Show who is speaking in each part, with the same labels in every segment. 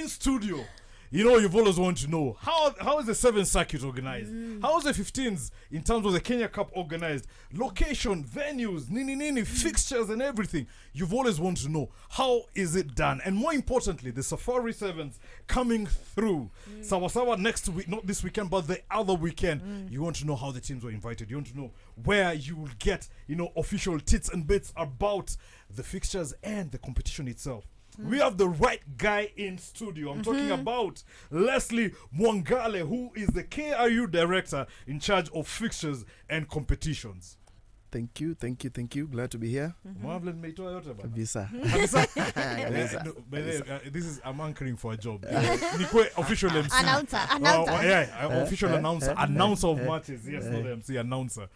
Speaker 1: in studio. You know, you've always wanted to know how is the 7th circuit organized? How is the 15s in terms of the Kenya Cup organized? Location, venues, fixtures and everything. You've always wanted to know how is it done? And more importantly, the Safari 7s coming through. Sawasawa next week, not this weekend, but the other weekend. You want to know how the teams were invited. You want to know where you will get, official tits and bits about the fixtures and the competition itself. We have the right guy in studio. I'm talking about Leslie Mwangale, who is the KRU director in charge of fixtures and competitions.
Speaker 2: Thank you. Glad to be here.
Speaker 1: Kabisa. This is, I'm anchoring for a job. Official MC.
Speaker 3: Announcer.
Speaker 1: Official announcer of matches. Yes, not MC, announcer.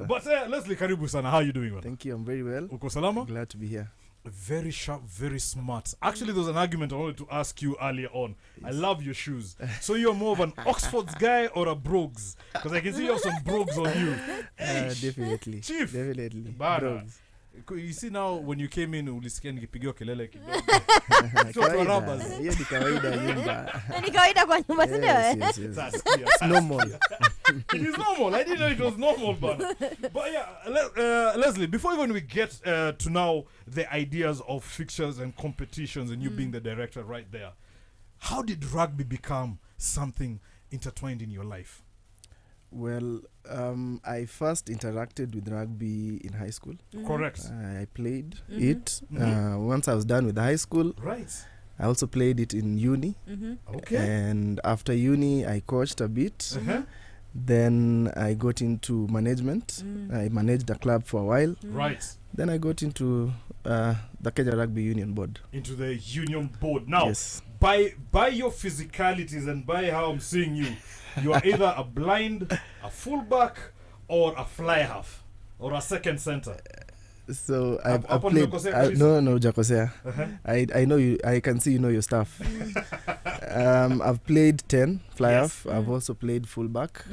Speaker 1: But Leslie, karibu sana. How are you doing?
Speaker 2: Thank you, I'm very well.
Speaker 1: Uko salama?
Speaker 2: Glad to be here.
Speaker 1: Very sharp, very smart. Actually, there was an argument I wanted to ask you earlier on. Yes. I love your shoes. So you're more of an Oxford's guy or a Brogues? Because I can see you have some Brogues on you.
Speaker 2: Definitely.
Speaker 1: Chief.
Speaker 2: Definitely.
Speaker 1: Brogues. You see now, when you came in, ulisikia nikipigiwa kelele kidogo.
Speaker 2: Hiyo ni kawaida nyumba.
Speaker 3: Ni kawaida kwa nyumba, si ndio?
Speaker 2: Yes. It's normal.
Speaker 1: It is normal. I didn't know it was normal, but yeah, Leslie, before even we get to now the ideas of fixtures and competitions and you being the director right there, how did rugby become something intertwined in your life?
Speaker 2: Well, I first interacted with rugby in high school.
Speaker 1: Correct.
Speaker 2: I played it. Once I was done with high school,
Speaker 1: right.
Speaker 2: I also played it in uni.
Speaker 1: Okay.
Speaker 2: And after uni, I coached a bit. Then I got into management. I managed a club for a while.
Speaker 1: Right.
Speaker 2: Then I got into the Kenya Rugby Union board.
Speaker 1: Into the union board. Now,
Speaker 2: yes.
Speaker 1: by your physicalities and by how I'm seeing you, you are either a blind, a fullback, or a fly half, or a second center.
Speaker 2: So I've played. No, Jakosea. I know you. I can see you know your stuff. I've played 10 fly half. I've also played fullback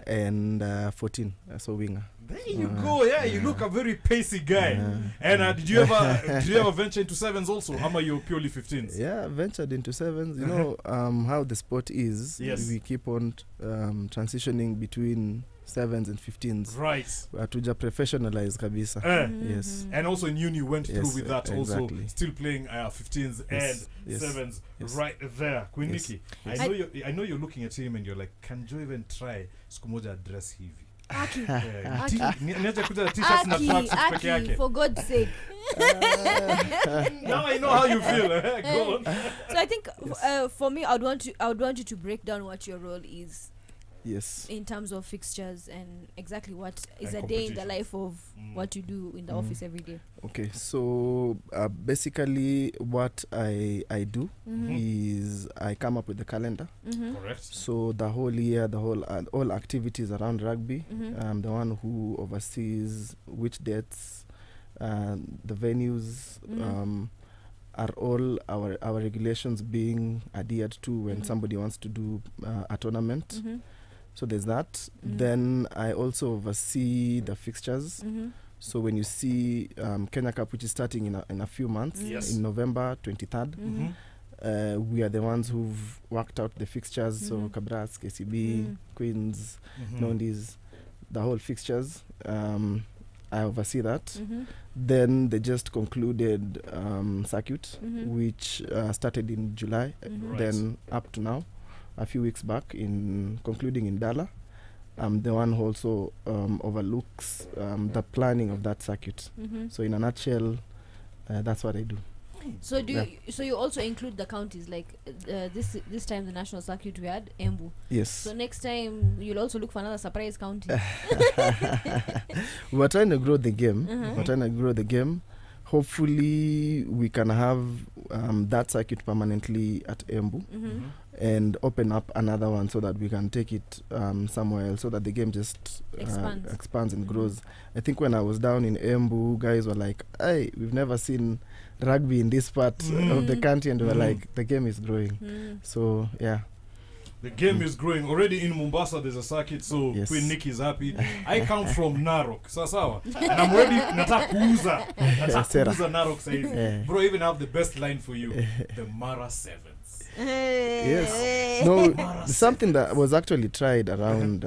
Speaker 2: and 14 so winger.
Speaker 1: There you go. Yeah, you look a very pacey guy. And did you ever venture into sevens also? How are you purely 15s?
Speaker 2: Yeah, I ventured into sevens. You know how the sport is.
Speaker 1: Yes.
Speaker 2: We keep on transitioning between 7s and 15s.
Speaker 1: Right.
Speaker 2: Tuja professionalize kabisa. Yes.
Speaker 1: And also in uni went through with that
Speaker 2: exactly.
Speaker 1: Also. Still playing 15s and 7s right there. Queen Nikki, I know you're looking at him and you're like, can Joe even try siku moja address hivi?
Speaker 3: Aki, for God's sake.
Speaker 1: Now I know how you feel. Go on.
Speaker 3: So I think for me, I would want you to break down what your role is.
Speaker 2: Yes.
Speaker 3: In terms of fixtures and exactly what is a day in the life of what you do in the office every day. Okay,
Speaker 2: so basically what I do is I come up with the calendar.
Speaker 1: Correct.
Speaker 2: So the whole year, all activities around rugby, I'm the one who oversees which dates, the venues, are all our regulations being adhered to when somebody wants to do a tournament. So there's that. Then I also oversee the fixtures. So when you see Kenya Cup, which is starting in a few months, in November 23rd, we are the ones who've worked out the fixtures. So Cabras, KCB, Queens, Nondis, the whole fixtures. I oversee that. Then they just concluded circuit, which started in July, then up to now, a few weeks back, concluding in Dala. I'm the one who also overlooks the planning of that circuit. So in a nutshell, that's what I do.
Speaker 3: So you also include the counties, like this time the national circuit we had Embu.
Speaker 2: Yes.
Speaker 3: So next time you'll also look for another surprise county.
Speaker 2: We're trying to grow the game. Hopefully we can have that circuit permanently at Embu and open up another one so that we can take it somewhere else, so that the game just expands and grows. I think when I was down in Embu, guys were like, hey, we've never seen rugby in this part of the country, and we were like, the game is growing. So yeah,
Speaker 1: the game is growing. Already in Mombasa there's a circuit, so Queen Nikki is happy. I come from Narok, sawa, and I'm ready. Nataka kuuza Narok says, bro, even have the best line for you, the Mara Sevens.
Speaker 2: Yes. No, something that was actually tried around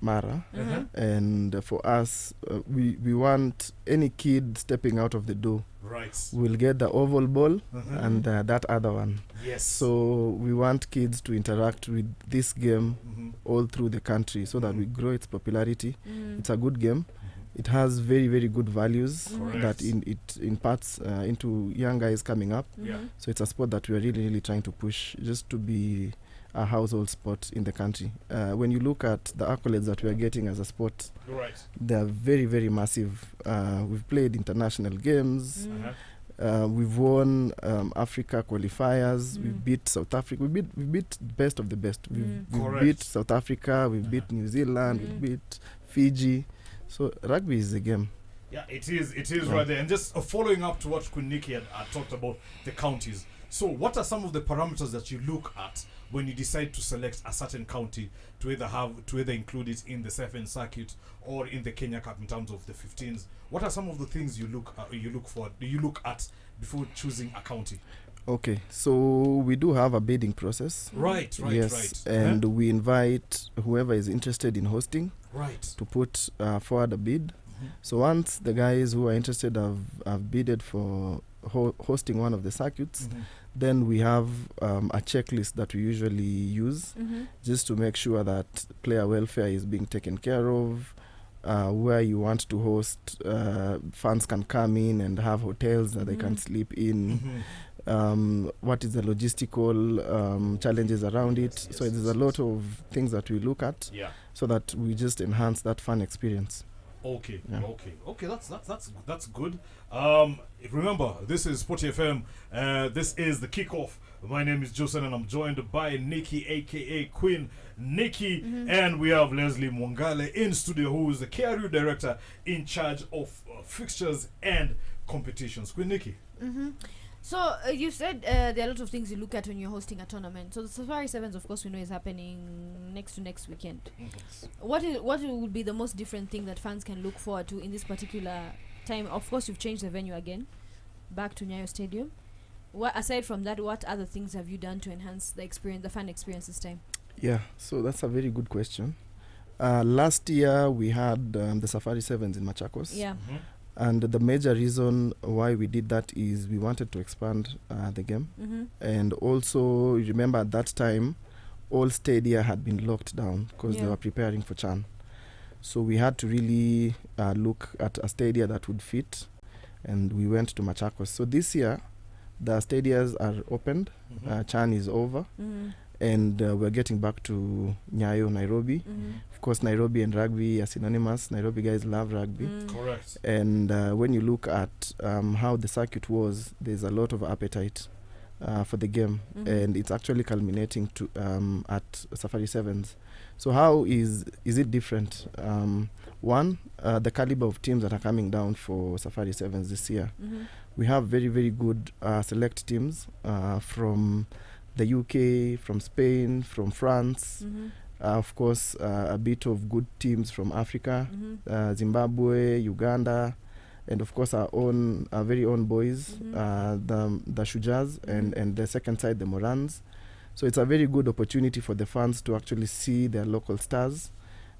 Speaker 2: Mara. And for us, we want any kid stepping out of the door.
Speaker 1: Right.
Speaker 2: Will get the oval ball and that other one.
Speaker 1: Yes.
Speaker 2: So we want kids to interact with this game all through the country so that we grow its popularity. It's a good game. It has very, very good values that it imparts into young guys coming up. So it's a sport that we are really, really trying to push just to be a household sport in the country. When you look at the accolades that we are getting as a sport, they are very, very massive. We've played international games. We've won Africa qualifiers. We beat South Africa. We beat best of the best. We've beat South Africa. We beat New Zealand. We beat Fiji. So rugby is a game.
Speaker 1: Yeah, it is right there. And just following up to what Queen Nikki had talked about, the counties. So what are some of the parameters that you look at when you decide to select a certain county to either include it in the 7th circuit or in the Kenya Cup in terms of the 15s? What are some of the things you look at before choosing a county?
Speaker 2: Okay, so we do have a bidding process.
Speaker 1: Right.
Speaker 2: And we invite whoever is interested in hosting to put forward a bid. So once the guys who are interested have bidded for hosting one of the circuits, then we have a checklist that we usually use just to make sure that player welfare is being taken care of. Where you want to host, fans can come in and have hotels that they can sleep in. What is the logistical challenges around it? So there's a lot of things that we look at so that we just enhance that fun experience.
Speaker 1: Okay. That's good. Remember, this is Sport FM. This is the kickoff. My name is Joseph, and I'm joined by Nikki, aka Queen Nikki, and we have Leslie Mwangale in studio, who is the KRU director in charge of fixtures and competitions. Queen Nikki.
Speaker 3: So you said there are a lot of things you look at when you're hosting a tournament. So the Safari Sevens, of course, we know is happening next weekend. What would be the most different thing that fans can look forward to in this particular time? Of course, you've changed the venue again, back to Nyayo Stadium. Aside from that, what other things have you done to enhance the fan experience this time?
Speaker 2: Yeah, so that's a very good question. Last year we had the Safari Sevens in Machakos.
Speaker 3: Yeah.
Speaker 2: And the major reason why we did that is we wanted to expand the game. And also, remember at that time, all stadia had been locked down because they were preparing for CHAN. So we had to really look at a stadia that would fit, and we went to Machakos. So this year, the stadias are opened, CHAN is over, and we're getting back to Nyayo, Nairobi. Of course, Nairobi and rugby are synonymous. Nairobi guys love rugby.
Speaker 1: Correct.
Speaker 2: And when you look at how the circuit was, there's a lot of appetite for the game, and it's actually culminating to at Safari Sevens. So how is it different? One, the caliber of teams that are coming down for Safari Sevens this year. We have very, very good select teams from the UK, from Spain, from France. Of course, a bit of good teams from Africa, Zimbabwe, Uganda, and of course our very own boys, the Shujas, and the second side, the Morans. So it's a very good opportunity for the fans to actually see their local stars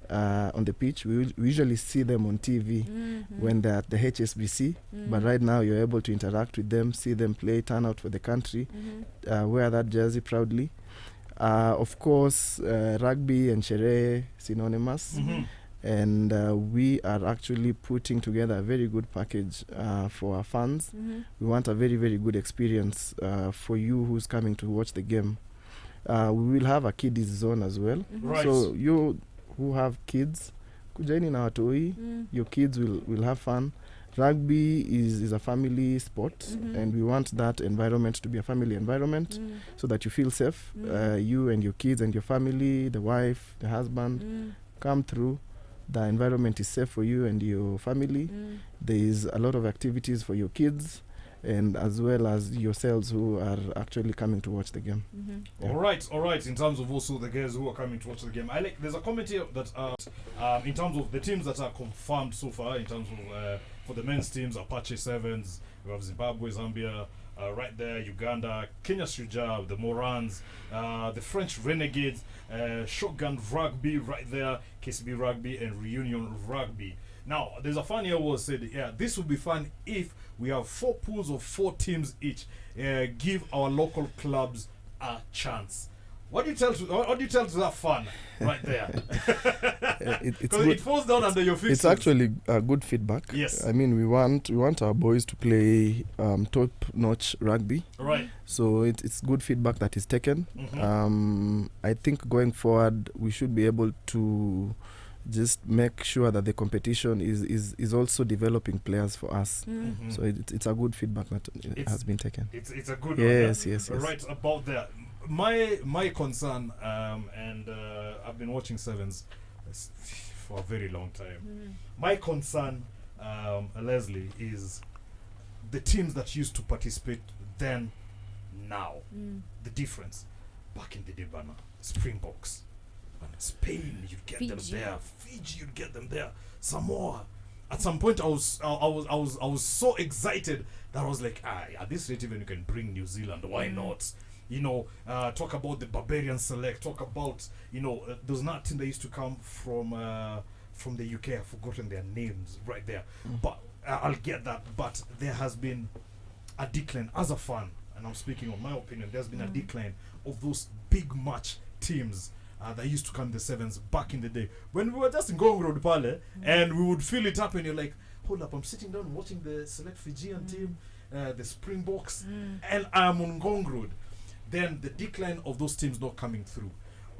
Speaker 2: on the pitch. We usually see them on TV when they're at the HSBC, but right now you're able to interact with them, see them play, turn out for the country, wear that jersey proudly. Of course, rugby and sherehe synonymous, and we are actually putting together a very good package for our fans. We want a very, very good experience for you who's coming to watch the game. We will have a kiddies zone as well. So you who have kids, kujeni na watoi, your kids will have fun. Rugby is a family sport, and we want that environment to be a family environment so that you feel safe. You and your kids and your family, the wife, the husband, come through. The environment is safe for you and your family. There is a lot of activities for your kids, and as well as yourselves who are actually coming to watch the game.
Speaker 1: All right. In terms of also the guys who are coming to watch the game, there's a comment here that in terms of the teams that are confirmed so far, in terms of for the men's teams, Apache Sevens, we have Zimbabwe, Zambia, right there, Uganda, Kenya Shujaa, the Morans, the French Renegades, Shotgun Rugby right there, KCB Rugby, and Reunion Rugby. Now, there's a funny award said, yeah, this would be fun if we have 4 pools of 4 teams each. Give our local clubs a chance. What do you tell to that fun right there? Because it falls down under your fixtures.
Speaker 2: It's actually good feedback.
Speaker 1: Yes.
Speaker 2: I mean, we want our boys to play top-notch rugby.
Speaker 1: Right.
Speaker 2: So it's good feedback that is taken. I think going forward, we should be able to just make sure that the competition is also developing players for us. So it's a good feedback that has been taken.
Speaker 1: It's a good
Speaker 2: yes,
Speaker 1: one.
Speaker 2: Yes.
Speaker 1: Right about that. My concern, and I've been watching Sevens for a very long time. My concern, Leslie, is the teams that used to participate then, now. The difference. Back in the day, Bana, Springboks, Spain, you'd get them there. Fiji, you'd get them there. Samoa. At some point, I was so excited that I was like, at this rate, even you can bring New Zealand. Why not? You know, talk about the Barbarian Select. Talk about, those not teams that used to come from the UK. I've forgotten their names right there. But I'll get that. But there has been a decline as a fan, and I'm speaking on my opinion. There's been a decline of those big match teams that used to come in the Sevens back in the day when we were just in Gong Road Pale, and we would feel it happen. You're like, hold up, I'm sitting down watching the select Fijian team, the Springboks, and I'm on Gong Road. Then the decline of those teams not coming through.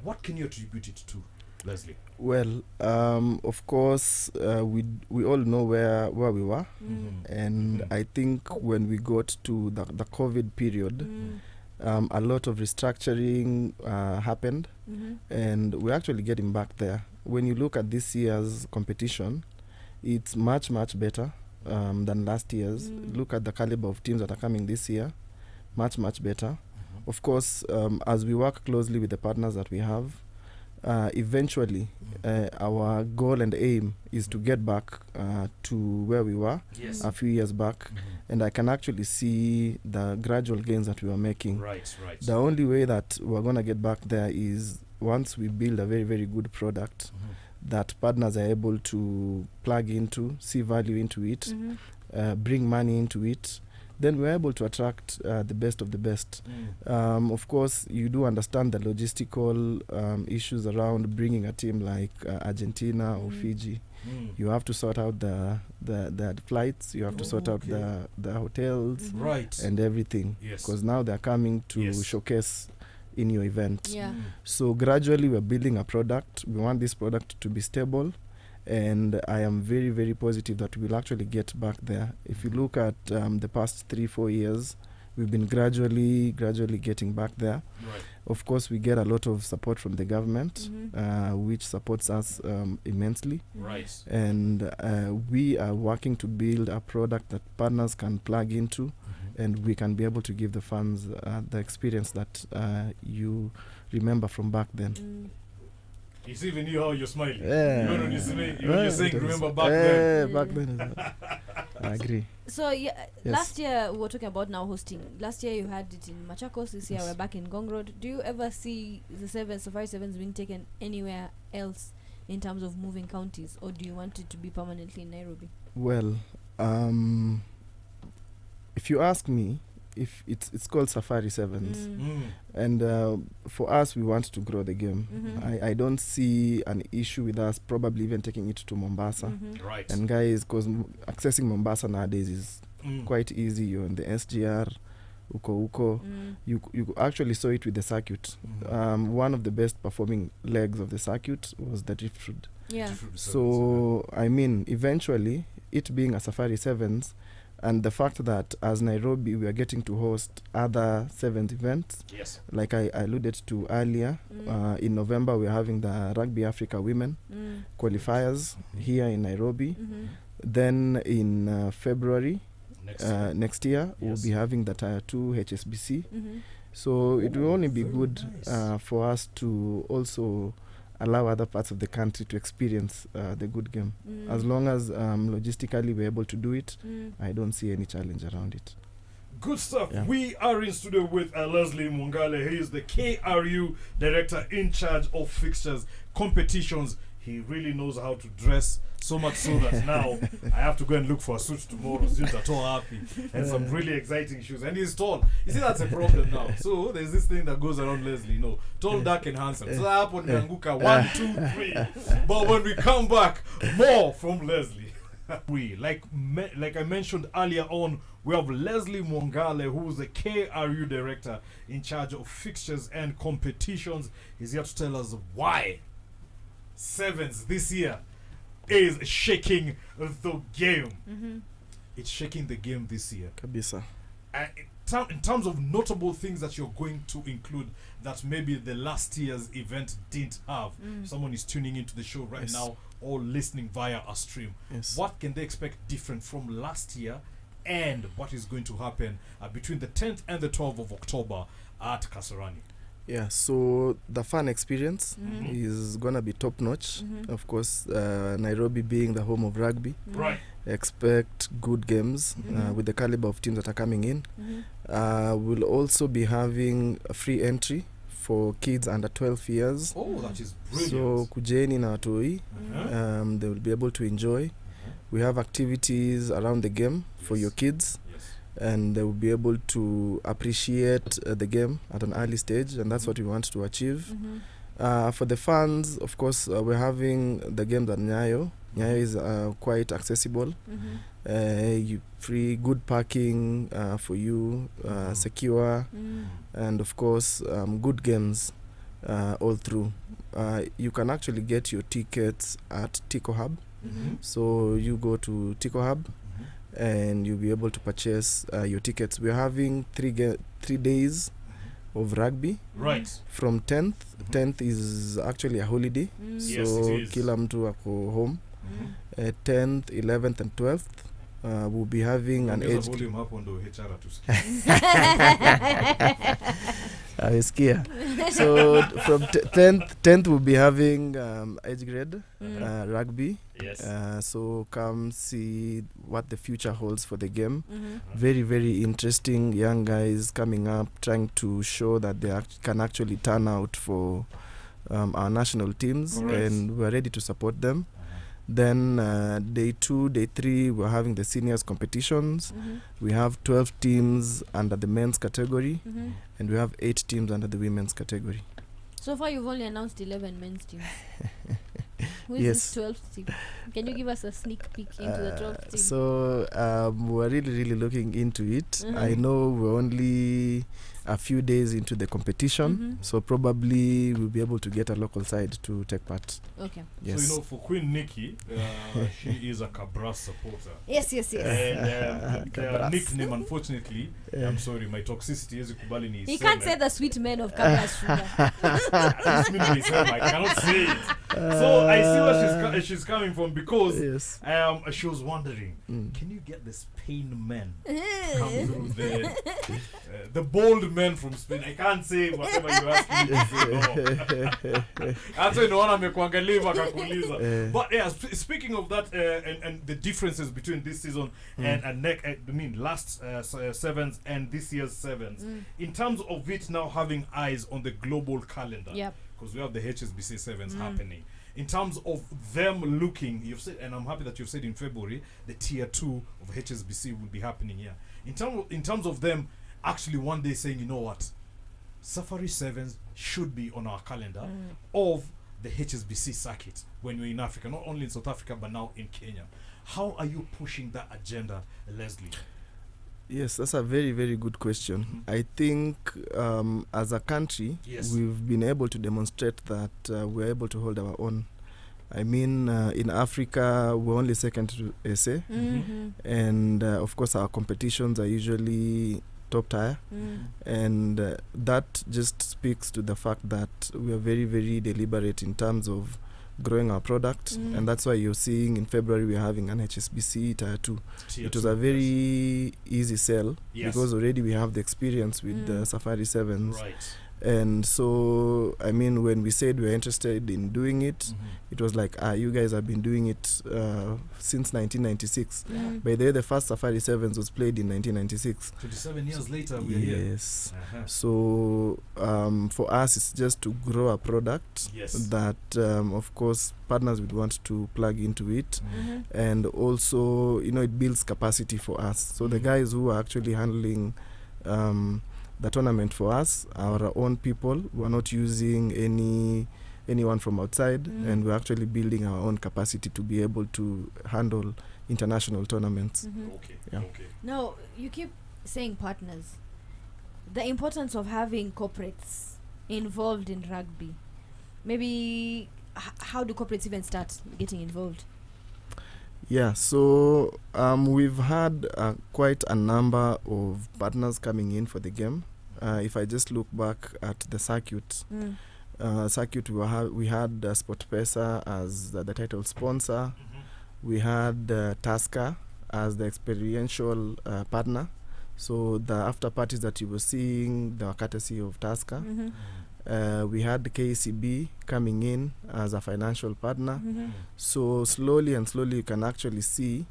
Speaker 1: What can you attribute it to, Leslie?
Speaker 2: Well, of course, we all know where we were, and I think when we got to the COVID period, a lot of restructuring happened, and we're actually getting back there. When you look at this year's competition, it's much better than last year's. Look at the caliber of teams that are coming this year, much better. Of course, as we work closely with the partners that we have, eventually our goal and aim is to get back to where we were a few years back, and I can actually see the gradual gains that we are making.
Speaker 1: Right.
Speaker 2: The only way that we're going to get back there is once we build a very, very good product that partners are able to plug into, see value into it, bring money into it, then we're able to attract the best of the best. Of course, you do understand the logistical issues around bringing a team like Argentina or Fiji. You have to sort out the flights, you have to sort out the hotels, and everything. Because now they're coming to showcase in your event. So gradually we're building a product. We want this product to be stable, and I am very, very positive that we'll actually get back there. If you look at the past 3-4 years, we've been gradually getting back there. Of course, we get a lot of support from the government, which supports us immensely. And we are working to build a product that partners can plug into, and we can be able to give the fans the experience that you remember from back then.
Speaker 1: It's even you how you're smiling.
Speaker 2: You're
Speaker 1: saying remember back then.
Speaker 2: Back then. I agree.
Speaker 3: So last year we were talking about now hosting. Last year you had it in Machakos. This year we're back in Gong Road. Do you ever see the Safari Sevens being taken anywhere else in terms of moving counties, or do you want it to be permanently in Nairobi?
Speaker 2: Well, if you ask me, if it's called Safari Sevens, and for us, we want to grow the game. I don't see an issue with us probably even taking it to Mombasa. And guys, because accessing Mombasa nowadays is quite easy. You're in the SGR, uko. You actually saw it with the circuit. One of the best performing legs of the circuit was the drift route. So I mean, eventually, it being a Safari Sevens, and the fact that as Nairobi we are getting to host other Sevens events, like I alluded to earlier, in November we are having the Rugby Africa Women qualifiers here in Nairobi. Then in February next year we'll be having the Tier 2 HSBC. So it will only be good for us to also allow other parts of the country to experience the good game. As long as logistically we're able to do it, I don't see any challenge around it.
Speaker 1: Good stuff.
Speaker 2: Yeah.
Speaker 1: We are in studio with Leslie Mwangale. He is the KRU director in charge of fixtures, competitions. He really knows how to dress, so much so that now I have to go and look for a suit tomorrow. Students are tall happy and some really exciting shoes. And he's tall. You see, that's a problem now. So there's this thing that goes around Leslie, tall, dark, and handsome. So that happened in Anguka 1, 2, 3. But when we come back, more from Leslie. Like I mentioned earlier on, we have Leslie Mwangale, who is the KRU director in charge of fixtures and competitions. He's here to tell us why Sevens this year is shaking the game.
Speaker 3: Mm-hmm.
Speaker 1: It's shaking the game this year.
Speaker 2: Kabisa.
Speaker 1: In terms of notable things that you're going to include that maybe the last year's event didn't have. Someone is tuning into the show right now or listening via a stream.
Speaker 2: Yes.
Speaker 1: What can they expect different from last year, and what is going to happen between the 10th and the 12th of October at Kasarani?
Speaker 2: Yeah, so the fun experience is going to be top notch. Of course, Nairobi being the home of rugby.
Speaker 1: Right.
Speaker 2: Expect good games with the caliber of teams that are coming in. We'll also be having a free entry for kids under 12 years.
Speaker 1: Oh, that is brilliant.
Speaker 2: So kujeni na watoi, they will be able to enjoy. We have activities around the game for your kids. And they will be able to appreciate the game at an early stage, and that's what we want to achieve. For the fans, of course, we're having the games at Nyayo. Nyayo is quite accessible. Free good parking for you, secure, and of course, good games all through. You can actually get your tickets at Tico Hub. So you go to Tico Hub, and you'll be able to purchase your tickets. We're having 3 days of rugby.
Speaker 1: Right.
Speaker 2: From 10th. 10th is actually a holiday.
Speaker 1: Yes,
Speaker 2: So
Speaker 1: it is.
Speaker 2: kila mtu ako home. 10th, 11th and 12th we'll be having an age
Speaker 1: volume hapo ndo HR
Speaker 2: Awesikia. So from 10th we'll be having age grade rugby.
Speaker 1: Yes.
Speaker 2: So come see what the future holds for the game. Very, very interesting young guys coming up, trying to show that they can actually turn out for our national teams.
Speaker 1: Correct.
Speaker 2: And we're ready to support them. Then day 2, day 3, we're having the seniors competitions. We have 12 teams under the men's category, and we have 8 teams under the women's category.
Speaker 3: So far, you've only announced 11 men's teams. Who is
Speaker 2: Yes.
Speaker 3: this 12th team? Can you give us a sneak peek into the 12th team?
Speaker 2: So we're really, really looking into it. I know we're only a few days into the competition, so probably we'll be able to get a local side to take part.
Speaker 3: Okay.
Speaker 2: Yes.
Speaker 1: So for Queen Nikki, she is a Cabras supporter.
Speaker 3: Yes.
Speaker 1: And the
Speaker 2: Cabras.
Speaker 1: nickname, unfortunately, I'm sorry, my toxicity is kubali ni
Speaker 3: He can't say the sweet men of Cabras Sugar.
Speaker 1: I cannot say it. So I see where she's coming from, because
Speaker 2: Yes.
Speaker 1: she was wondering, can you get the Spain men come through the bold men from Spain? I can't say whatever you ask me to say. Hata inaona amekuangalia akakuuliza. But yeah, speaking of that, and the differences between this season and last sevens and this year's sevens, in terms of it now having eyes on the global calendar, because we have the HSBC sevens happening. In terms of them looking, you've said, and I'm happy that you've said in February, the tier 2 of HSBC will be happening here. In terms of them actually one day saying, you know what, Safari Sevens should be on our calendar of the HSBC circuit when you're in Africa, not only in South Africa but now in Kenya. How are you pushing that agenda, Leslie?
Speaker 2: Yes, that's a very, very good question. I think as a country, we've been able to demonstrate that we're able to hold our own. I mean, in Africa, we're only second to SA. And of course, our competitions are usually top tier. And that just speaks to the fact that we are very, very deliberate in terms of growing our product, and that's why you're seeing in February we're having an HSBC tier 2. It was a very easy sell because already we have the experience with the Safari Sevens, And so, I mean, when we said we were interested in doing it, it was like, you guys have been doing it since 1996.
Speaker 3: Yeah.
Speaker 2: By the way, the first Safari Sevens was played in 1996.
Speaker 1: 27 years later, we are here.
Speaker 2: Yes.
Speaker 1: Uh-huh.
Speaker 2: So for us, it's just to grow a product
Speaker 1: Yes.
Speaker 2: that, of course, partners would want to plug into it.
Speaker 3: Mm-hmm.
Speaker 2: And also, you know, it builds capacity for us. So the guys who are actually handling the tournament for us are our own people. We're not using anyone from outside, and we're actually building our own capacity to be able to handle international tournaments.
Speaker 1: Okay.
Speaker 2: Yeah.
Speaker 1: Okay.
Speaker 3: Now, you keep saying partners. The importance of having corporates involved in rugby. Maybe how do corporates even start getting involved?
Speaker 2: Yeah, so we've had quite a number of partners coming in for the game. If I just look back at the circuit, we had SportPesa as the title sponsor. We had Tusker as the experiential partner. So the after parties that you were seeing, they were courtesy of Tusker. We had the KCB coming in as a financial partner. So slowly you can actually see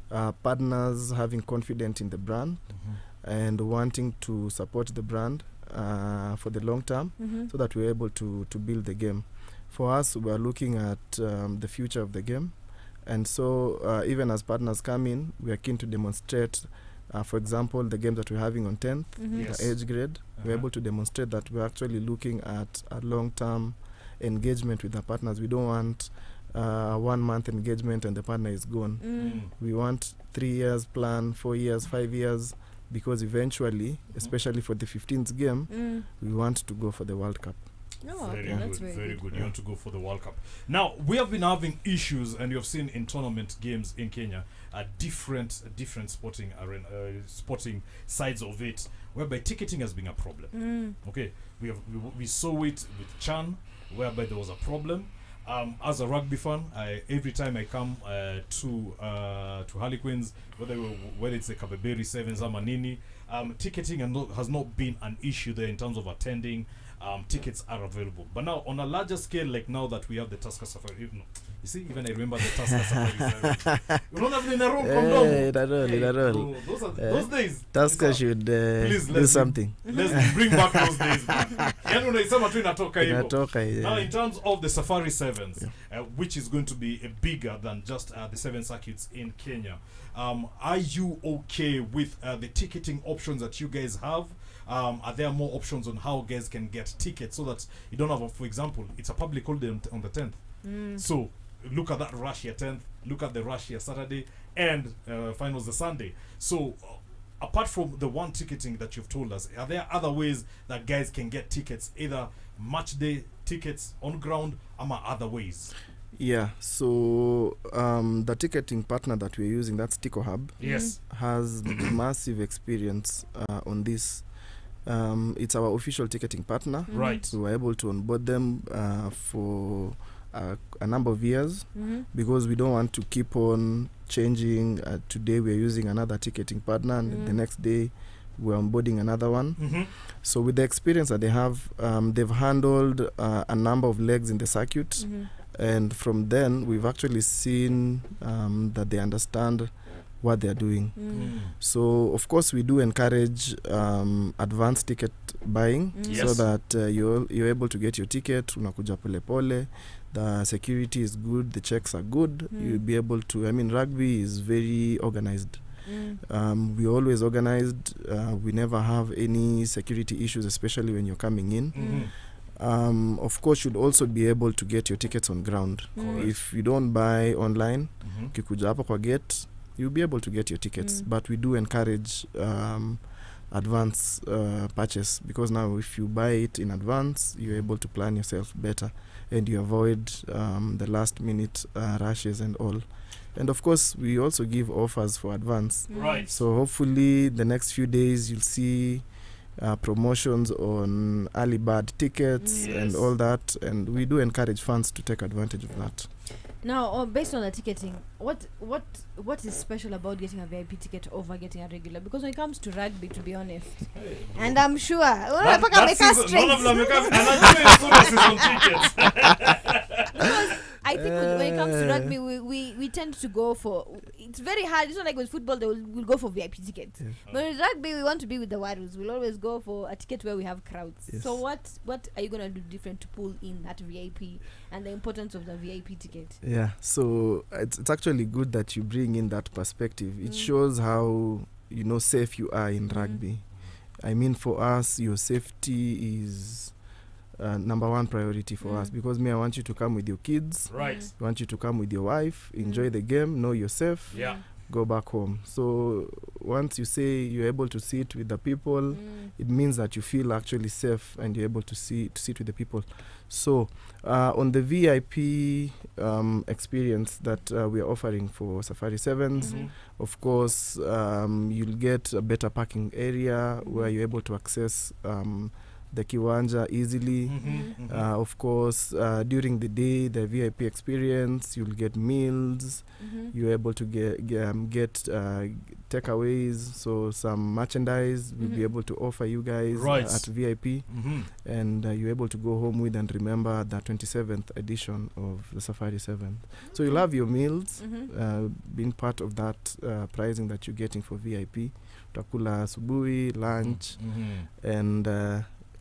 Speaker 2: partners having confidence in the brand and wanting to support the brand for the long term, so that we're able to build the game. For us, we're looking at the future of the game, and so even as partners come in, we are keen to demonstrate, for example, the games that we're having on 10th,
Speaker 1: Yes.
Speaker 2: the age grade. We're able to demonstrate that we're actually looking at a long-term engagement with the partners. We don't want 1 month engagement and the partner is gone. We want 3 years plan, 4 years, 5 years, because eventually, especially for the 15th game, we want to go for the World Cup.
Speaker 3: No,
Speaker 1: Very
Speaker 3: okay,
Speaker 1: good,
Speaker 3: that's
Speaker 1: very good. You
Speaker 2: Yeah.
Speaker 1: want to go for the World Cup. Now, we have been having issues, and you've seen in tournament games in Kenya, different sporting arena, sporting sides of it, whereby ticketing has been a problem. Okay, we saw it with Chan, whereby there was a problem. As a rugby fan, every time I come to Harlequins, whether it's the Kabeberi Sevens or Manini, ticketing has not been an issue there in terms of attending. Tickets are available, but now on a larger scale, like now that we have the Tusker Safari, you see, even I remember the Tusker Safari. You don't have in a room those days.
Speaker 2: Tusker should
Speaker 1: Please,
Speaker 2: do
Speaker 1: let's
Speaker 2: something.
Speaker 1: Let's bring back those days.
Speaker 2: Inatoka,
Speaker 1: Now,
Speaker 2: yeah.
Speaker 1: in terms of the Safari Sevens, which is going to be bigger than just the 7 circuits in Kenya, are you okay with the ticketing options that you guys have? Are there more options on how guys can get tickets so that you don't have, for example, it's a public holiday on the 10th. So look at that Russia 10th, look at the Russia Saturday, and finals the Sunday. So apart from the one ticketing that you've told us, are there other ways that guys can get tickets, either match day tickets on ground, or other ways?
Speaker 2: Yeah, so the ticketing partner that we're using, that's Tico Hub,
Speaker 1: Yes.
Speaker 2: has massive experience on this. It's our official ticketing partner.
Speaker 1: Right.
Speaker 2: We were able to onboard them for a number of years, because we don't want to keep on changing. Today we're using another ticketing partner, and the next day we're onboarding another one. So with the experience that they have, they've handled a number of legs in the circuit, and from then we've actually seen that they understand what they're doing. So of course we do encourage advanced ticket buying, so
Speaker 1: Yes.
Speaker 2: that you're able to get your ticket, unakuja pole pole, the security is good, the checks are good, you'll be able to, I mean, rugby is very organized. We're always organized, we never have any security issues, especially when you're coming in. Of course, you'd also be able to get your tickets on ground. If you don't buy online, ukikuja hapa kwa gate, you'll be able to get your tickets. But we do encourage advance purchase, because now if you buy it in advance, you're able to plan yourself better, and you avoid the last minute rushes and all. And of course, we also give offers for advance.
Speaker 1: Right.
Speaker 2: So hopefully the next few days you'll see promotions on early bird tickets and all that, and we do encourage fans to take advantage of that.
Speaker 3: Now, based on the ticketing, what is special about getting a VIP ticket over getting a regular? Because when it comes to rugby, to be honest, and I'm sure
Speaker 1: None of them
Speaker 3: because I think when it comes to rugby, we tend to go for. It's very hard. It's not like with football they will go for VIP tickets.
Speaker 2: Yes.
Speaker 3: But with rugby, we want to be with the Warriors. We'll always go for a ticket where we have crowds.
Speaker 2: Yes.
Speaker 3: So what are you gonna do different to pull in that VIP and the importance of the VIP ticket?
Speaker 2: Yeah, so it's actually good that you bring in that perspective. It shows how safe you are in rugby. I mean, for us, your safety is number one priority for us, because I want you to come with your kids.
Speaker 1: Right.
Speaker 2: I want you to come with your wife, enjoy the game, know you're safe,
Speaker 1: Yeah.
Speaker 2: go back home. So once you say you're able to sit with the people, it means that you feel actually safe and you're able to sit with the people. So on the VIP experience that we are offering for Safari Sevens, of course, you'll get a better parking area where you're able to access the kiwanja easily. Of course, during the day, the VIP experience, you'll get meals. You're able to get takeaways, so some merchandise we'll be able to offer you guys at VIP, and you're able to go home with and remember the 27th edition of the Safari 7th. So you'll have your meals, being part of that pricing that you're getting for VIP. Utakula asubuhi, lunch, and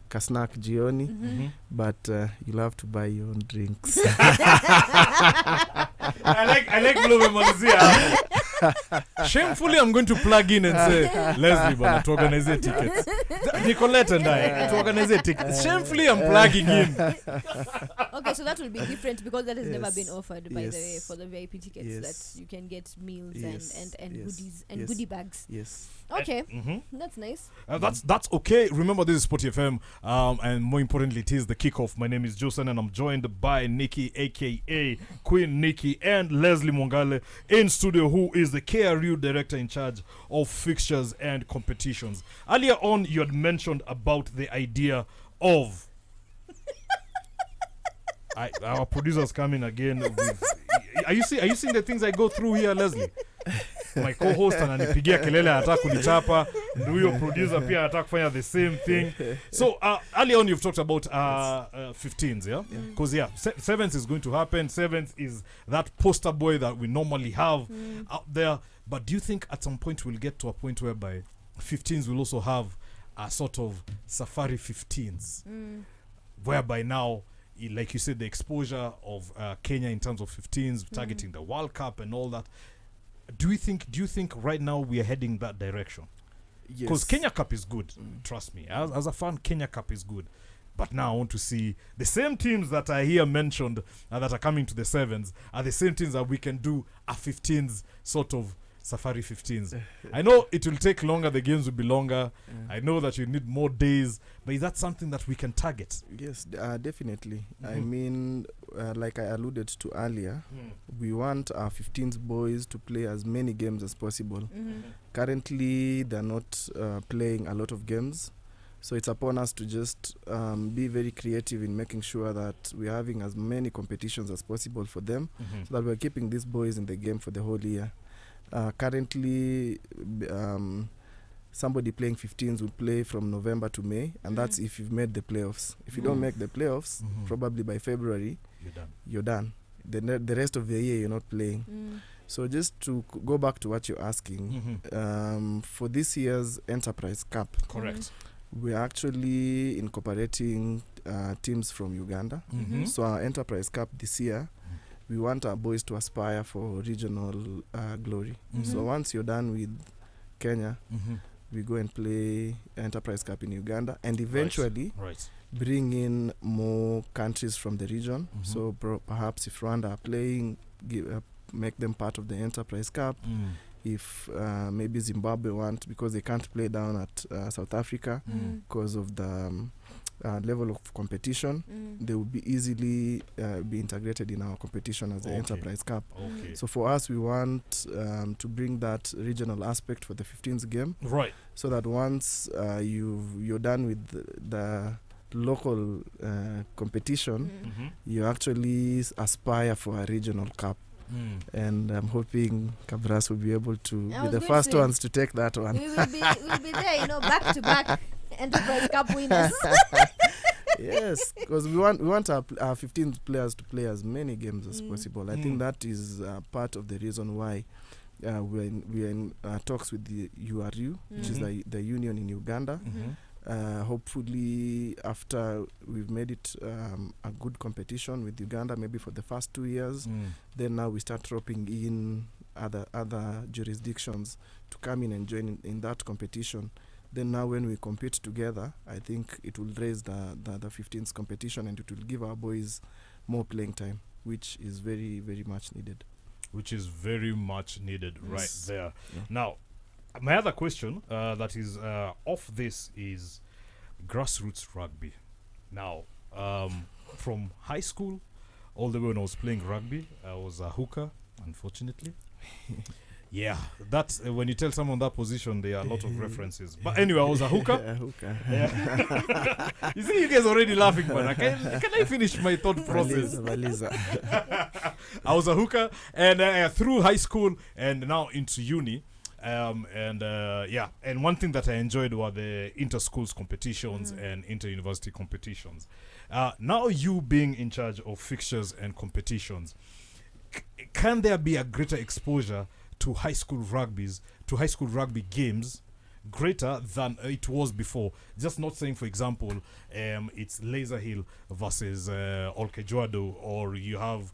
Speaker 2: kasnack jioni, but you'll have to buy your own drinks.
Speaker 1: I like Blue Manzia. Shamefully, I'm going to plug in and say, Leslie, bana, to organize tickets. Nicolette and I, to organize tickets. Shamefully, I'm plugging in.
Speaker 3: Okay, so that will be different because that has never been offered, by the way, for the VIP tickets, that you can get meals and goodies and goodie bags.
Speaker 2: Yes.
Speaker 3: Okay, that's nice.
Speaker 1: That's okay. Remember, this is Sport FM, and more importantly, it is the kickoff. My name is Josen, and I'm joined by Nikki, aka Queen Nikki, and Leslie Mwangale in studio, who is the KRU director in charge of fixtures and competitions. Earlier on, you had mentioned about the idea of our producers coming again. Are you seeing the things I go through here, Leslie? My co-host ananipigia kelele, anataka kunichapa. Ndio huyo producer pia anataka kufanya the same thing. So earlier on you've talked about 15s, yeah? Because sevens is going to happen. Sevens is that poster boy that we normally have out there. But do you think at some point we'll get to a point whereby 15s will also have a sort of Safari 15s, whereby now, like you said, the exposure of Kenya in terms of 15s, targeting the World Cup and all that. Do you think right now we are heading that direction? Because Kenya Cup is good, trust me. As a fan, Kenya Cup is good. But now I want to see the same teams that are here mentioned that are coming to the sevens are the same teams that we can do a 15s sort of Safari 15s. I know it will take longer, the games will be longer. I know that you need more days, but is that something that we can target?
Speaker 2: Yes, definitely. I mean, like I alluded to earlier, we want our 15s boys to play as many games as possible. Currently, they're not playing a lot of games. So it's upon us to just be very creative in making sure that we're having as many competitions as possible for them, so that we're keeping these boys in the game for the whole year. Currently, somebody playing 15s will play from November to May, and that's if you've made the playoffs. If you don't make the playoffs, probably by February, you're done. The rest of the year, you're not playing. So just to go back to what you're asking, for this year's Enterprise Cup,
Speaker 1: correct,
Speaker 2: we're actually incorporating teams from Uganda. So our Enterprise Cup this year, we want our boys to aspire for regional glory. So once you're done with Kenya, we go and play Enterprise Cup in Uganda, and eventually bring in more countries from the region. So perhaps if Rwanda are playing, make them part of the Enterprise Cup. If maybe Zimbabwe want, because they can't play down at South Africa because of the level of competition, they will be easily be integrated in our competition as the Enterprise Cup. So for us, we want to bring that regional aspect for the 15th game, so that once you're done with the local competition,
Speaker 1: Mhm.
Speaker 2: you actually aspire for a regional cup. And I'm hoping Cabras will be able to
Speaker 3: I
Speaker 2: be
Speaker 3: was
Speaker 2: the
Speaker 3: going to
Speaker 2: first
Speaker 3: say,
Speaker 2: ones to take that one.
Speaker 3: we'll be there, back to back Enterprise Cup winners.
Speaker 2: Yes, because we want our 15 players to play as many games as possible. I think that is part of the reason why we're in talks with the URU, which is the union in Uganda. Hopefully, after we've made it a good competition with Uganda, maybe for the first 2 years, then now we start dropping in other jurisdictions to come in and join in that competition. Then now when we compete together, I think it will raise the 15th competition, and it will give our boys more playing time, which is very, very much needed.
Speaker 1: Which is very much needed right there.
Speaker 2: Yeah.
Speaker 1: Now, my other question that is off this is grassroots rugby. Now, from high school all the way when I was playing rugby, I was a hooker, unfortunately. Yeah, that's when you tell someone that position, there are a lot of references. But anyway, I was a hooker. Yeah. You see, you guys already laughing, but can I finish my thought process? I was a hooker, and through high school and now into uni. And one thing that I enjoyed were the inter-schools competitions and inter-university competitions. Now you being in charge of fixtures and competitions, can there be a greater exposure to high school rugby games greater than it was before? Just not saying, for example, it's Laser Hill versus Olkejuado, or you have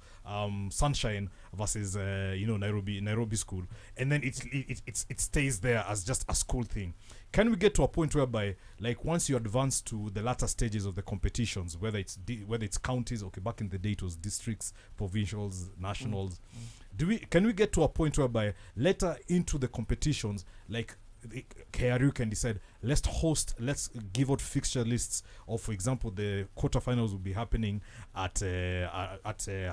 Speaker 1: Sunshine versus Nairobi School, and then it stays there as just a school thing. Can we get to a point whereby, like, once you advance to the latter stages of the competitions, whether it's counties, okay, back in the day it was districts, provincials, nationals, can we get to a point whereby later into the competitions, like KRU can decide, let's give out fixture lists of, for example, the quarterfinals will be happening at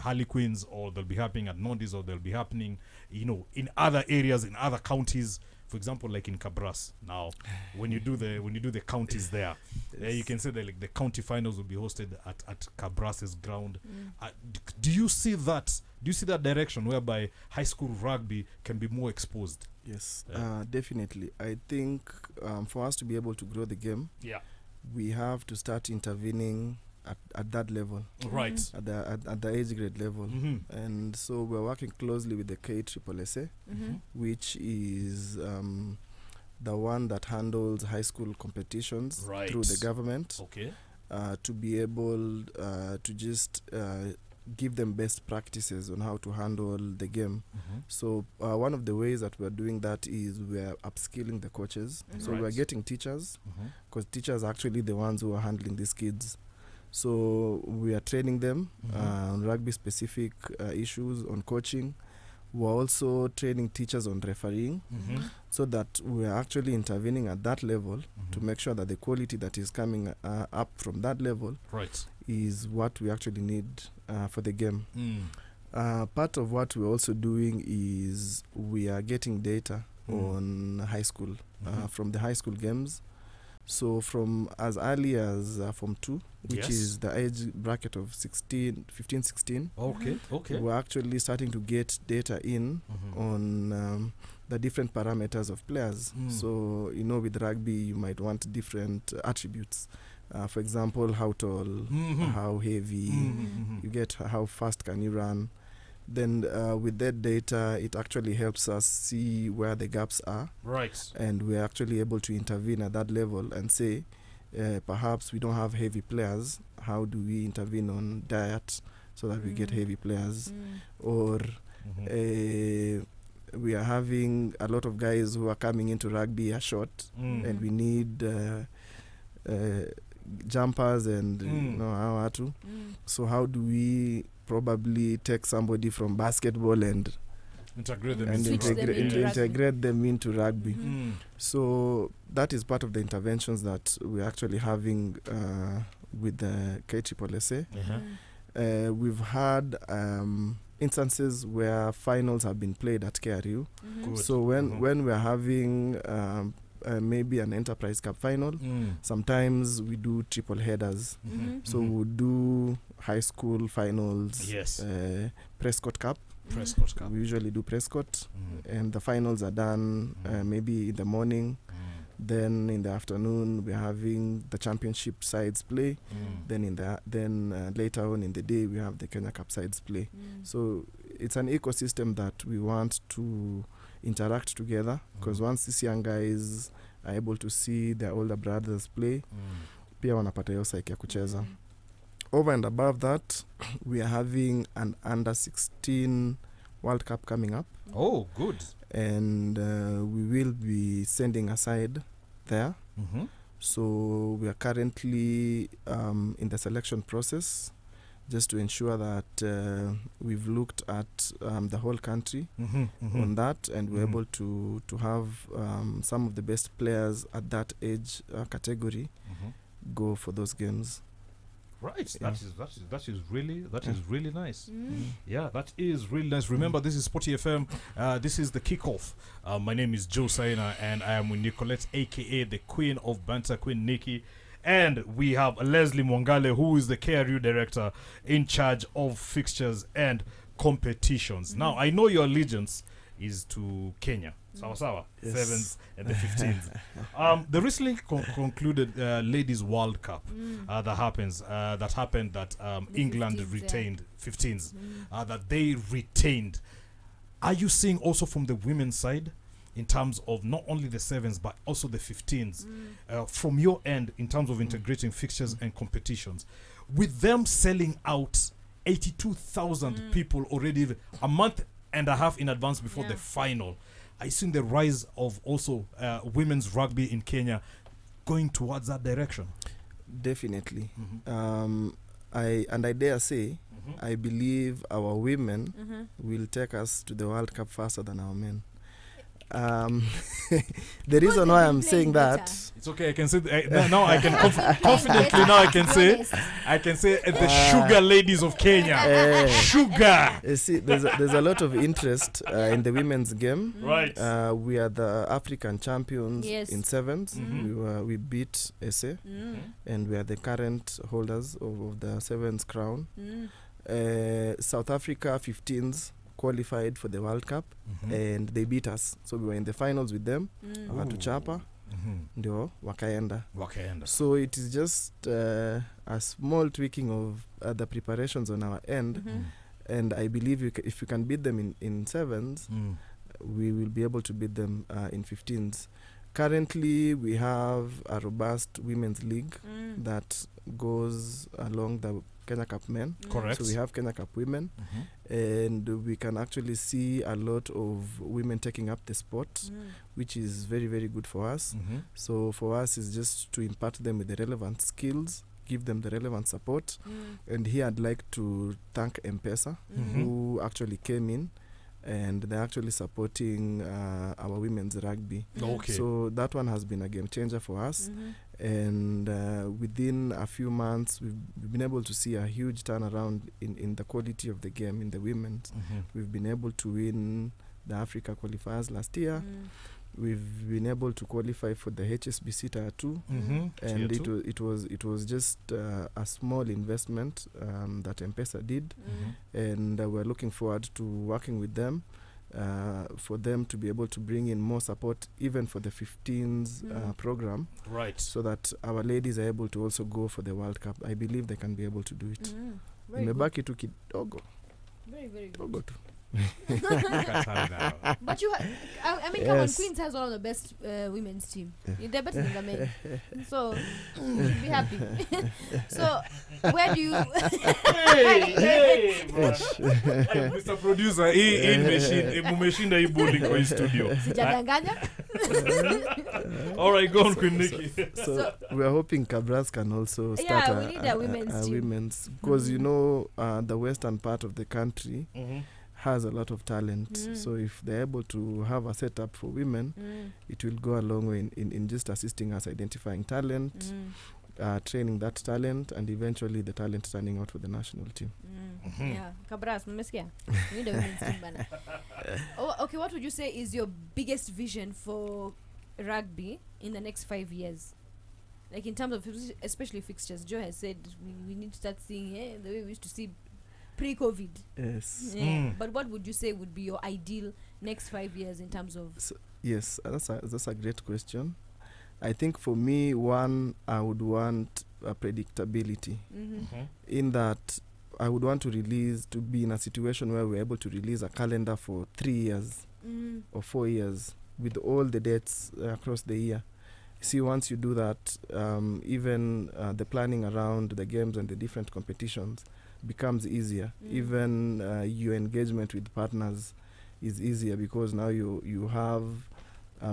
Speaker 1: Harlequins, or they'll be happening at Nondis, or they'll be happening, in other areas, in other counties. For example, like in Cabras now, when you do the counties there, you can say that, like, the county finals will be hosted at Cabras's ground. Do you see that? Do you see that direction whereby high school rugby can be more exposed?
Speaker 2: Yes, definitely. I think for us to be able to grow the game, we have to start intervening at that level,
Speaker 1: right?
Speaker 2: At the age grade level, and so we're working closely with the KSSSA, which is the one that handles high school competitions through the government.
Speaker 1: Okay,
Speaker 2: to be able to just give them best practices on how to handle the game. So one of the ways that we're doing that is we're upskilling the coaches. So we're getting teachers, because teachers are actually the ones who are handling these kids. So we are training them on rugby specific issues, on coaching. We're also training teachers on refereeing, so that we're actually intervening at that level to make sure that the quality that is coming up from that level is what we actually need for the game. Part of what we're also doing is we are getting data on high school, from the high school games. So from as early as Form 2, which is the age bracket of 15, 16.
Speaker 1: Okay.
Speaker 2: We're actually starting to get data in on the different parameters of players. So, with rugby, you might want different attributes. For example, how tall, how heavy, you get how fast can you run. Then with that data, it actually helps us see where the gaps are. Right. And we're actually able to intervene at that level and say, perhaps we don't have heavy players. How do we intervene on diet so that we get heavy players? Or we are having a lot of guys who are coming into rugby are short, and we need jumpers and how to. So how do we probably take somebody from basketball and integrate them into rugby? So that is part of the interventions that we're actually having with the KSSSA. We've had instances where finals have been played at KRU. So when we're having maybe an Enterprise Cup final. Sometimes we do triple headers. So we'll do high school finals.
Speaker 1: Yes.
Speaker 2: Prescott Cup.
Speaker 1: Prescott Cup.
Speaker 2: We usually do Prescott, and the finals are done maybe in the morning. Then in the afternoon we're having the championship sides play. Then later on in the day we have the Kenya Cup sides play. So it's an ecosystem that we want to interact together, because once these young guys are able to see their older brothers play, pia wanapata hiyo psyche ya kucheza. Over and above that, we are having an under 16 World Cup coming up.
Speaker 1: Oh, good.
Speaker 2: And we will be sending a side there. So we are currently in the selection process, just to ensure that we've looked at the whole country on that, and we're able to have some of the best players at that age category go for those games.
Speaker 1: Right, that is really nice. Yeah, that is really nice. Remember, this is Sporty FM. This is the kickoff. My name is Joe Saina, and I am with Nicolette, aka the Queen of Banter, Queen Nikki, and we have Leslie Mwangale, who is the KRU director in charge of fixtures and competitions. Now, I know your allegiance is to Kenya. Sawa.
Speaker 2: Yes.
Speaker 1: Sevens and the 15s. The recently concluded Ladies World Cup that happened that England
Speaker 3: 15s,
Speaker 1: retained 15s that they retained. Are you seeing also from the women's side, in terms of not only the sevens but also the 15s, from your end, in terms of integrating fixtures and competitions, with them selling out 82,000 people already a month and a half in advance before the final? I seen the rise of also women's rugby in Kenya going towards that direction.
Speaker 2: Definitely. I dare say, I believe our women will take us to the World Cup faster than our men. The reason why I'm saying that,
Speaker 1: it's okay. I can say now. I can confidently now. I can say the sugar ladies of Kenya. Sugar.
Speaker 2: You see, there's a lot of interest in the women's game.
Speaker 1: Right.
Speaker 2: We are the African champions in sevens. We beat SA, and we are the current holders of the sevens crown. South Africa 15s qualified for the World Cup, and they beat us, so we were in the finals with them. Wakatuchapa, ndio wakaenda. So it is just a small tweaking of the preparations on our end, and I believe if we can beat them in sevens, we will be able to beat them in 15s. Currently we have a robust women's league that goes along the Kenya Cup men.
Speaker 1: Correct.
Speaker 2: So we have Kenya Cup women, and we can actually see a lot of women taking up the sport, which is very, very good for us. So for us, it's just to impart them with the relevant skills, give them the relevant support. And here I'd like to thank M-Pesa, who actually came in, and they're actually supporting our women's rugby.
Speaker 1: Okay.
Speaker 2: So that one has been a game changer for us. And within a few months, we've been able to see a huge turnaround in the quality of the game in the women's. We've been able to win the Africa qualifiers last year. We've been able to qualify for the HSBC Tier 2, and it was just a small investment that M-Pesa did, and we're looking forward to working with them for them to be able to bring in more support even for the 15s program,
Speaker 1: right?
Speaker 2: So that our ladies are able to also go for the World Cup. I believe they can be able to do it. Imebaki tu kidogo.
Speaker 3: Very, very good.
Speaker 2: Dogo tu.
Speaker 3: But you I mean, come on, Queens has one of the best women's team. They're better than the men, so you should be happy. So where do you
Speaker 1: hey Mr. Producer, mumeshinda hii bowling kwa studio.
Speaker 3: Sijadanganya.
Speaker 1: All right, go on, Queen Nikki.
Speaker 2: So we are hoping Cabras can also start
Speaker 3: we need a women's team.
Speaker 2: Women's, because you know the western part of the country has a lot of talent. So if they're able to have a setup for women, it will go a long way in just assisting us identifying talent, training that talent, and eventually the talent turning out for the national team.
Speaker 3: Yeah, Cabras, mmesikia? We need a women's team bana. Okay, what would you say is your biggest vision for rugby in the next 5 years? Like in terms of especially fixtures, Joe has said we need to start seeing the way we used to see pre-COVID.
Speaker 2: Yes.
Speaker 3: But what would you say would be your ideal next 5 years in terms of?
Speaker 2: Yes, that's a great question. I think for me, one, I would want predictability. In that I would want to be in a situation where we're able to release a calendar for 3 years or 4 years with all the dates across the year. See, once you do that, even the planning around the games and the different competitions becomes easier. Even your engagement with partners is easier because now you have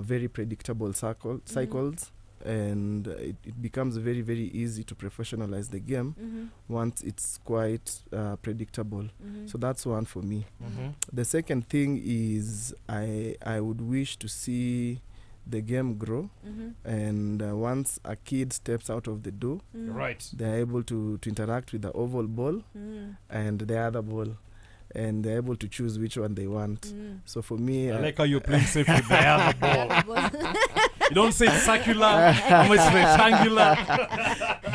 Speaker 2: very predictable cycles, and it becomes very, very easy to professionalize the game once it's quite predictable. So that's one for me. The second thing is I would wish to see the game grow, and once a kid steps out of the door,
Speaker 1: Right.
Speaker 2: they're able to interact with the oval ball and the other ball, and they're able to choose which one they want. So for me,
Speaker 1: I like how you're playing safe with the other ball. You don't say it's circular, how much rectangular.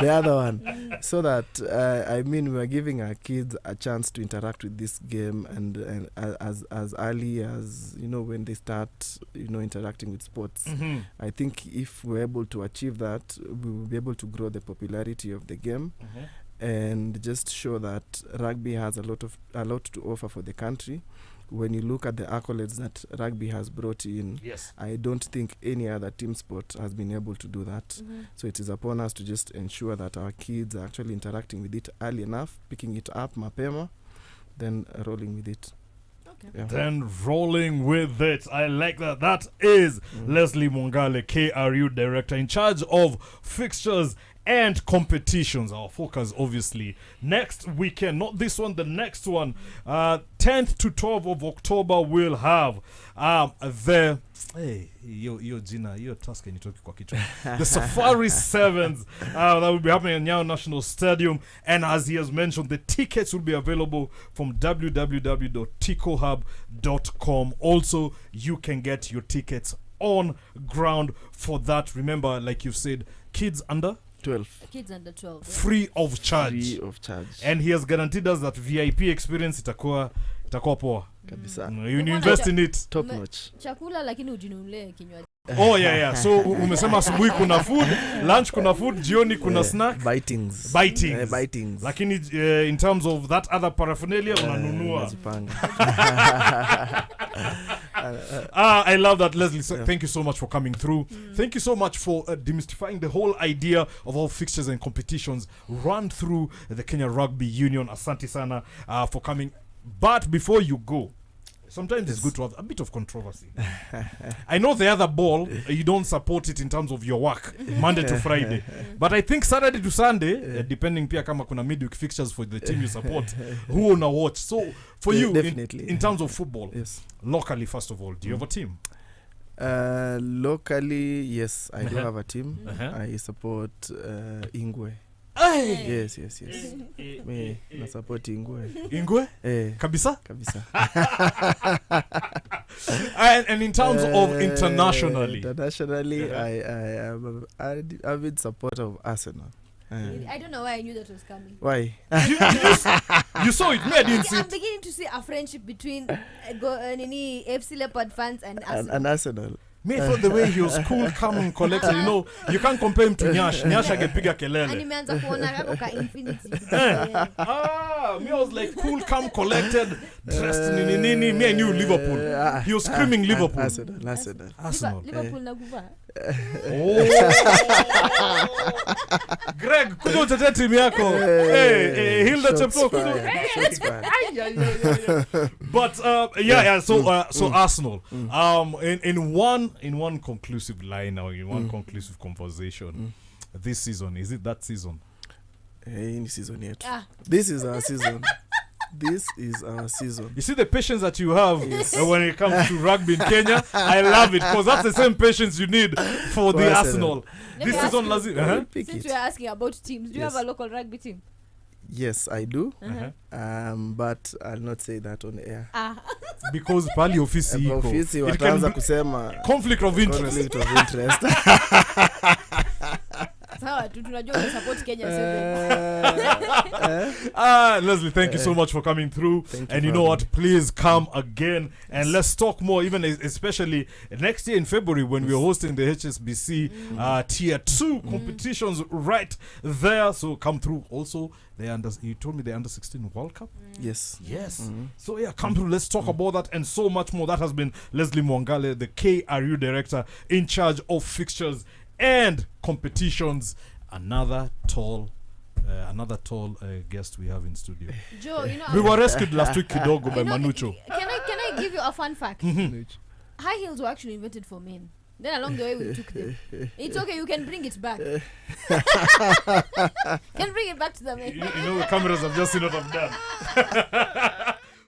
Speaker 2: the other one, so that we're giving our kids a chance to interact with this game, and as early as when they start interacting with sports. I think if we're able to achieve that, we will be able to grow the popularity of the game and just show that rugby has a lot to offer for the country. When you look at the accolades that rugby has brought in, I don't think any other team sport has been able to do that. So it is upon us to just ensure that our kids are actually interacting with it early enough, picking it up mapema, then rolling with it.
Speaker 3: Okay.
Speaker 1: Then rolling with it. I like that. That is Leslie Mwangale, KRU Director in charge of fixtures and competitions. Our focus, obviously, next weekend, not this one, the next one, 10th to 12th of October, we'll have the the Safari Sevens that will be happening at Nyayo National Stadium. And as he has mentioned, the tickets will be available from www.ticohub.com. Also, you can get your tickets on ground for that. Remember, like you've said, kids under
Speaker 2: 12.
Speaker 3: Kids under 12.
Speaker 1: Free of charge. And he has guaranteed us that VIP experience itakuwa poa.
Speaker 2: Kabisa.
Speaker 1: You invest in it.
Speaker 2: Top notch.
Speaker 3: Chakula lakini ujinunulie kinywaji.
Speaker 1: Oh yeah. So umesema asubuhi kuna food, lunch kuna food, jioni kuna snack.
Speaker 2: Bitings.
Speaker 1: Lakini in terms of that other paraphernalia unanunua. I love that, Leslie. So thank you so much for coming through. Thank you so much for demystifying the whole idea of all fixtures and competitions run through the Kenya Rugby Union. Asante sana for coming. But before you go, sometimes it's good to have a bit of controversy. I know the other ball, you don't support it in terms of your work, Monday to Friday. But I think Saturday to Sunday, depending pia kama kuna midweek fixtures for the team you support, who wanna watch. So for you, in terms of football, locally, first of all, do you have a team?
Speaker 2: Locally, yes, I do have a team. I support Ingwe.
Speaker 1: Hey.
Speaker 2: Yes. Me na support Ingwe.
Speaker 1: Kabisa?
Speaker 2: Kabisa.
Speaker 1: And in terms of internationally,
Speaker 2: I am an avid supporter of Arsenal.
Speaker 3: I don't know why I knew that was coming.
Speaker 2: Why?
Speaker 1: You saw it. Me, I didn't see it.
Speaker 3: I'm beginning to see a friendship between FC Leopard fans and Arsenal.
Speaker 2: And Arsenal.
Speaker 1: Me, I thought the way he was cool, calm and collected. You can't compare him to Nyash. Nyash angepiga kelele.
Speaker 3: Nimeanza kuona hapo ka Infinity.
Speaker 1: Me, I was like cool, calm, collected, dressed nini. Me, I knew Liverpool. He was screaming Liverpool.
Speaker 2: Arsenal.
Speaker 3: Liverpool na kuva.
Speaker 1: Greg, kuja utetee timu yako. Hilda Chepto kuja. But so Arsenal. In one conclusive line or in one conclusive conversation, this season, is it that season?
Speaker 2: Any season yet. This is our season. This is our season.
Speaker 1: You see the patience that you have when it comes to rugby in Kenya? I love it because that's the same patience you need for the Arsenal. This season,
Speaker 3: since we are asking about teams, do you have a local rugby team?
Speaker 2: Yes, I do. But I'll not say that on air.
Speaker 1: because pali ofisi iko.
Speaker 2: Ofisi
Speaker 1: It can
Speaker 2: wataanza
Speaker 1: be
Speaker 2: kusema
Speaker 1: conflict of interest.
Speaker 2: conflict of interest.
Speaker 3: Sawa tu tunajua una support Kenya 7.
Speaker 1: Leslie, thank you so much for coming through. And you know what? Please come again and let's talk more, even especially next year in February when we're hosting the HSBC Tier 2 competitions right there. So come through. Also, you told me the under 16 World Cup?
Speaker 2: Yes.
Speaker 1: So yeah, come through. Let's talk about that and so much more. That has been Leslie Mwangale, the KRU director in charge of fixtures and competitions. Another tall guest we have in studio.
Speaker 3: Joe, you know,
Speaker 1: We were rescued last week kidogo by Manucho.
Speaker 3: Can I give you a fun fact? High heels were actually invented for men. Then along the way we took them. It's okay, you can bring it back. Can bring it back to the men.
Speaker 1: You know the cameras have just seen what I've done.